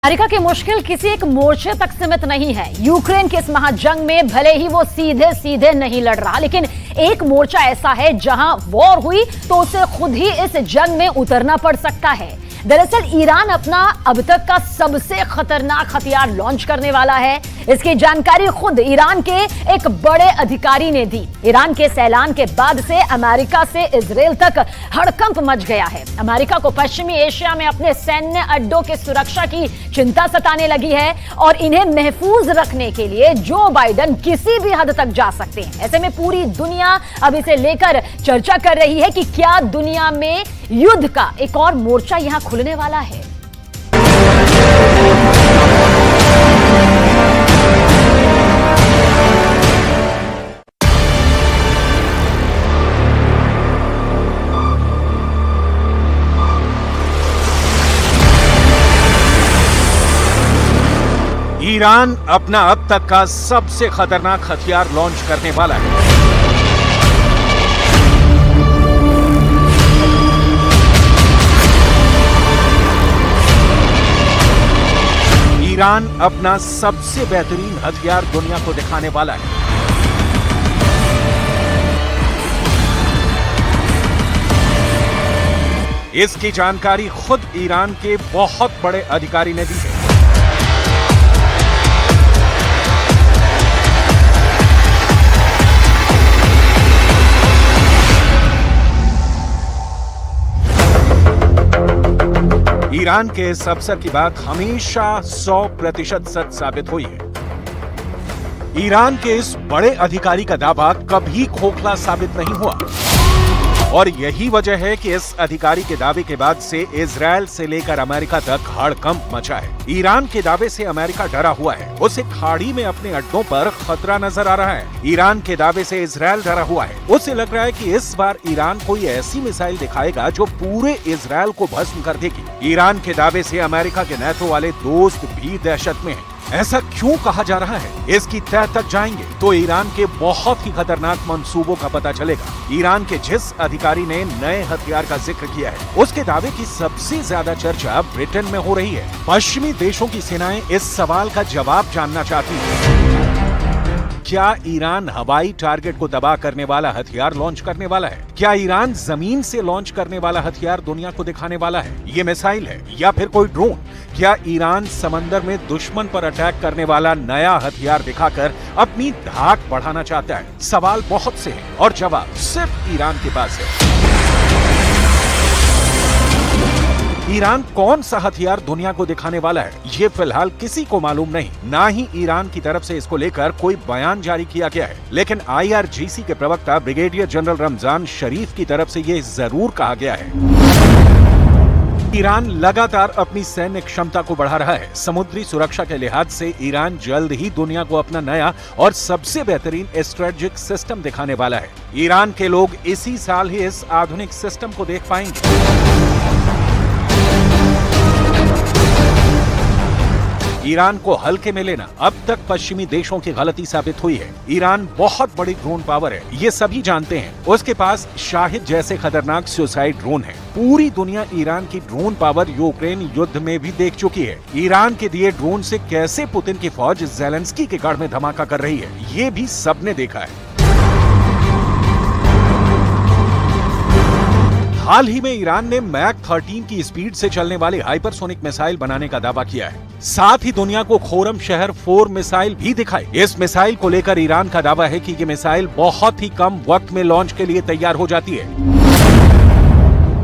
America की मुश्किल किसी एक मोर्चे तक सीमित नहीं है। यूक्रेन के इस महाजंग में भले ही वो सीधे सीधे नहीं लड़ रहा, लेकिन एक मोर्चा ऐसा है जहां वॉर हुई तो उसे खुद ही इस जंग में उतरना पड़ सकता है। दरअसल ईरान अपना अब तक का सबसे खतरनाक हथियार लॉन्च करने वाला है। इसकी जानकारी खुद ईरान के एक बड़े अधिकारी ने दी। ईरान के इस ऐलान के बाद से अमेरिका से इजराइल तक हड़कंप मच गया है। अमेरिका को पश्चिमी एशिया में अपने सैन्य अड्डों की सुरक्षा की चिंता सताने लगी है और इन्हें महफूज रखने के लिए जो बाइडेन किसी भी हद तक जा सकते हैं। ऐसे में पूरी दुनिया अब इसे लेकर चर्चा कर रही है कि क्या दुनिया में युद्ध का एक और मोर्चा यहां खुलने वाला है। ईरान अपना अब तक का सबसे खतरनाक हथियार लॉन्च करने वाला है। ईरान अपना सबसे बेहतरीन हथियार दुनिया को दिखाने वाला है। इसकी जानकारी खुद ईरान के बहुत बड़े अधिकारी ने दी है। ईरान के इस अफसर की बात हमेशा 100% सच साबित हुई है। ईरान के इस बड़े अधिकारी का दावा कभी खोखला साबित नहीं हुआ और यही वजह है कि इस अधिकारी के दावे के बाद से इजराइल से लेकर अमेरिका तक हड़कंप मचा है। ईरान के दावे से अमेरिका डरा हुआ है, उसे खाड़ी में अपने अड्डों पर खतरा नजर आ रहा है। ईरान के दावे से इजराइल डरा हुआ है, उसे लग रहा है कि इस बार ईरान कोई ऐसी मिसाइल दिखाएगा जो पूरे इजराइल को भस्म कर देगी। ईरान के दावे से अमेरिका के नेटो वाले दोस्त भी दहशत में हैं। ऐसा क्यों कहा जा रहा है, इसकी तह तक जाएंगे तो ईरान के बहुत ही खतरनाक मंसूबों का पता चलेगा। ईरान के जिस अधिकारी ने नए हथियार का जिक्र किया है, उसके दावे की सबसे ज्यादा चर्चा ब्रिटेन में हो रही है। पश्चिमी देशों की सेनाएं इस सवाल का जवाब जानना चाहती हैं। क्या ईरान हवाई टारगेट को तबाह करने वाला हथियार लॉन्च करने वाला है? क्या ईरान जमीन से लॉन्च करने वाला हथियार दुनिया को दिखाने वाला है? ये मिसाइल है या फिर कोई ड्रोन? क्या ईरान समंदर में दुश्मन पर अटैक करने वाला नया हथियार दिखाकर अपनी धाक बढ़ाना चाहता है? सवाल बहुत से हैं और जवाब सिर्फ ईरान के पास है। ईरान कौन सा हथियार दुनिया को दिखाने वाला है, ये फिलहाल किसी को मालूम नहीं। ना ही ईरान की तरफ से इसको लेकर कोई बयान जारी किया गया है, लेकिन IRGC के प्रवक्ता ब्रिगेडियर जनरल रमजान शरीफ की तरफ से ये जरूर कहा गया है। ईरान लगातार अपनी सैन्य क्षमता को बढ़ा रहा है। समुद्री सुरक्षा के लिहाज से ईरान जल्द ही दुनिया को अपना नया और सबसे बेहतरीन स्ट्रेटेजिक सिस्टम दिखाने वाला है। ईरान के लोग इसी साल ही इस आधुनिक सिस्टम को देख पाएंगे। ईरान को हल्के में लेना अब तक पश्चिमी देशों की गलती साबित हुई है। ईरान बहुत बड़ी ड्रोन पावर है, ये सभी जानते हैं। उसके पास शाहिद जैसे खतरनाक सुसाइड ड्रोन है। पूरी दुनिया ईरान की ड्रोन पावर यूक्रेन युद्ध में भी देख चुकी है। ईरान के दिए ड्रोन से कैसे पुतिन की फौज ज़ेलेंस्की के गढ़ में धमाका कर रही है, ये भी सबने देखा है। हाल ही में ईरान ने मैक 13 की स्पीड से चलने वाली हाइपरसोनिक मिसाइल बनाने का दावा किया है। साथ ही दुनिया को खोरम शहर 4 मिसाइल भी दिखाई। इस मिसाइल को लेकर ईरान का दावा है कि ये मिसाइल बहुत ही कम वक्त में लॉन्च के लिए तैयार हो जाती है।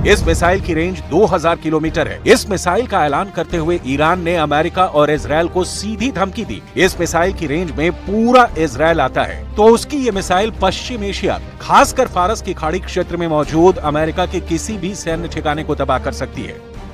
इस मिसाइल की रेंज 2000 किलोमीटर है। इस मिसाइल का ऐलान करते हुए ईरान ने अमेरिका और इजराइल को सीधी धमकी दी। इस मिसाइल की रेंज में पूरा इजराइल आता है, तो उसकी ये मिसाइल पश्चिम एशिया, खासकर फारस की खाड़ी क्षेत्र में मौजूद अमेरिका के किसी भी सैन्य ठिकाने को तबाह कर सकती है।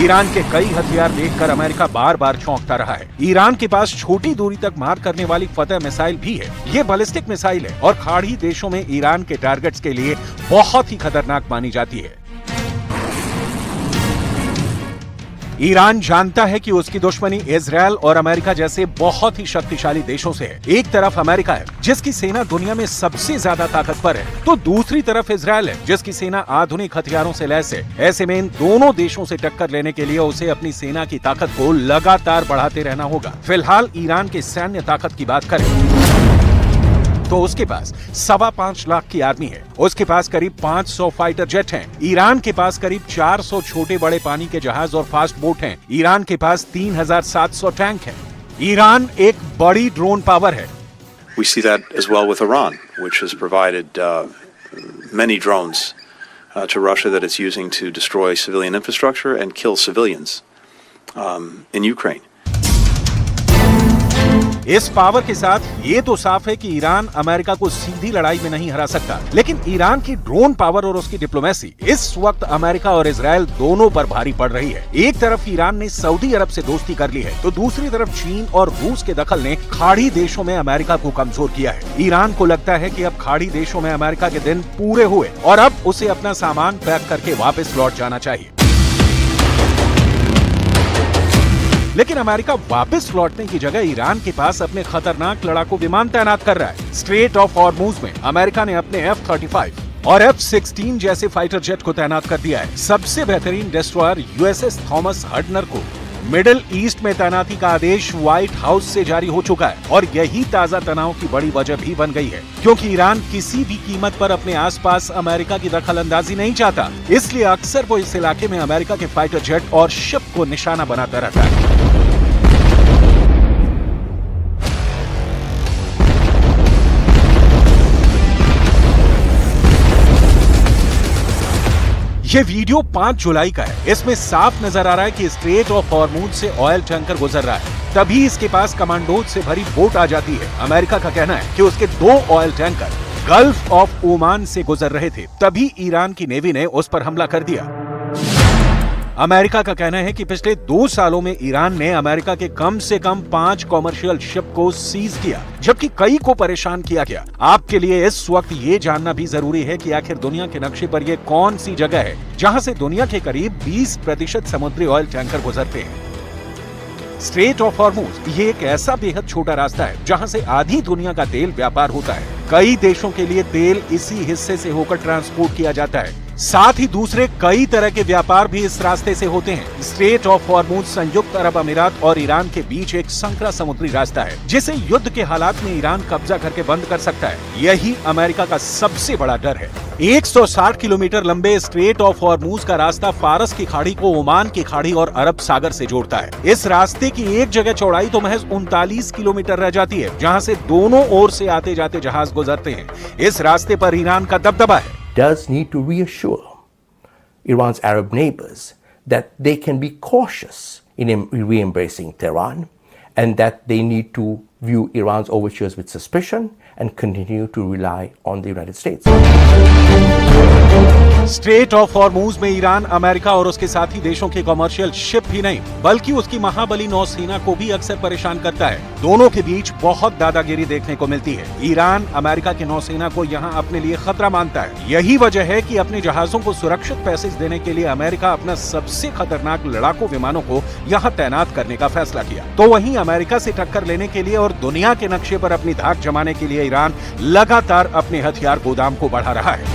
ईरान के कई हथियार देखकर अमेरिका बार बार चौंकता रहा है। ईरान के पास छोटी दूरी तक मार करने वाली फतह मिसाइल भी है। ये बैलिस्टिक मिसाइल है और खाड़ी देशों में ईरान के टारगेट्स के लिए बहुत ही खतरनाक मानी जाती है। ईरान जानता है कि उसकी दुश्मनी इजराइल और अमेरिका जैसे बहुत ही शक्तिशाली देशों से है। एक तरफ अमेरिका है जिसकी सेना दुनिया में सबसे ज्यादा ताकतवर है, तो दूसरी तरफ इजराइल है जिसकी सेना आधुनिक हथियारों से लैस है। ऐसे में इन दोनों देशों से टक्कर लेने के लिए उसे अपनी सेना की ताकत को लगातार बढ़ाते रहना होगा। फिलहाल ईरान की सैन्य ताकत की बात करें तो उसके पास 5.25 लाख की आर्मी है, उसके पास करीब 500 फाइटर जेट हैं, ईरान के पास करीब 400 छोटे बड़े पानी के जहाज और फास्ट बोट हैं, ईरान के पास 3700 टैंक हैं। ईरान एक बड़ी ड्रोन पावर है। We see that as well with Iran, which has provided many drones to Russia that it's using to destroy civilian infrastructure and kill civilians in Ukraine. इस power के साथ ये तो साफ है कि ईरान अमेरिका को सीधी लड़ाई में नहीं हरा सकता, लेकिन ईरान की ड्रोन पावर और उसकी डिप्लोमेसी इस वक्त अमेरिका और इजराइल दोनों पर भारी पड़ रही है। एक तरफ ईरान ने सऊदी अरब से दोस्ती कर ली है, तो दूसरी तरफ चीन और रूस के दखल ने खाड़ी देशों में अमेरिका को कमजोर किया है। ईरान को लगता है कि अब खाड़ी देशों में अमेरिका के दिन पूरे हुए और अब उसे अपना सामान पैक करके वापस लौट जाना चाहिए। लेकिन अमेरिका वापस लौटने की जगह ईरान के पास अपने खतरनाक लड़ाकू विमान तैनात कर रहा है। स्ट्रेट ऑफ हॉर्मुज में अमेरिका ने अपने F-35 और F-16 जैसे फाइटर जेट को तैनात कर दिया है। सबसे बेहतरीन डेस्ट्रॉयर USS थॉमस हडनर को मिडिल ईस्ट में तैनाती का आदेश व्हाइट हाउस से जारी हो चुका है और यही ताजा तनाव की बड़ी वजह भी बन गई है, क्योंकि ईरान किसी भी कीमत पर अपने आसपास अमेरिका की दखल अंदाजी नहीं चाहता। इसलिए अक्सर वो इस इलाके में अमेरिका के फाइटर जेट और शिप को निशाना बनाता रहता है। ये वीडियो 5 जुलाई का है। इसमें साफ नजर आ रहा है कि स्ट्रेट ऑफ हॉर्मुज से ऑयल टैंकर गुजर रहा है, तभी इसके पास कमांडोज से भरी बोट आ जाती है। अमेरिका का कहना है कि उसके 2 oil tanker gulf of Oman से गुजर रहे थे, तभी ईरान की नेवी ने उस पर हमला कर दिया। अमेरिका का कहना है कि पिछले 2 सालों में ईरान ने अमेरिका के कम से कम 5 कॉमर्शियल शिप को सीज किया, जबकि कई को परेशान किया गया। आपके लिए इस वक्त ये जानना भी जरूरी है कि आखिर दुनिया के नक्शे पर ये कौन सी जगह है जहां से दुनिया के करीब 20% समुद्री ऑयल टैंकर गुजरते हैं। स्ट्रेट ऑफ हॉर्मुज ये एक ऐसा बेहद छोटा रास्ता है जहां से आधी दुनिया का तेल व्यापार होता है। कई देशों के लिए तेल इसी हिस्से से होकर ट्रांसपोर्ट किया जाता है, साथ ही दूसरे कई तरह के व्यापार भी इस रास्ते से होते हैं। स्ट्रेट ऑफ हॉर्मुज संयुक्त अरब अमीरात और ईरान के बीच एक संकरा समुद्री रास्ता है, जिसे युद्ध के हालात में ईरान कब्जा करके बंद कर सकता है। यही अमेरिका का सबसे बड़ा डर है। 160 किलोमीटर लंबे स्ट्रेट ऑफ हॉर्मुज का रास्ता फारस की खाड़ी को ओमान की खाड़ी और अरब सागर से जोड़ता है। इस रास्ते की एक जगह चौड़ाई तो महज 39 किलोमीटर रह जाती है, जहां से दोनों ओर से आते जाते जहाज गुजरते हैं। इस रास्ते पर ईरान का दबदबा है। Does need to reassure Iran's Arab neighbors that they can be cautious in re-embracing Tehran and that they need to view Iran's overtures with suspicion and continue to rely on the United States. Straight of Hormuz में Iran America और उसके साथी देशों के commercial ship ही नहीं बल्कि उसकी महाबली नौसेना को भी अक्सर परेशान करता है। दोनों के बीच बहुत दादागिरी देखने को मिलती है। ईरान अमेरिका की नौसेना को यहाँ अपने लिए खतरा मानता है। यही वजह है कि अपने जहाजों को सुरक्षित पैसेज देने के लिए अमेरिका अपना सबसे खतरनाक लड़ाकू विमानों को यहाँ तैनात करने का फैसला किया। तो वहीं अमेरिका से टक्कर लेने के लिए और दुनिया के नक्शे पर अपनी धाक जमाने के लिए ईरान लगातार अपने हथियार गोदाम को बढ़ा रहा है।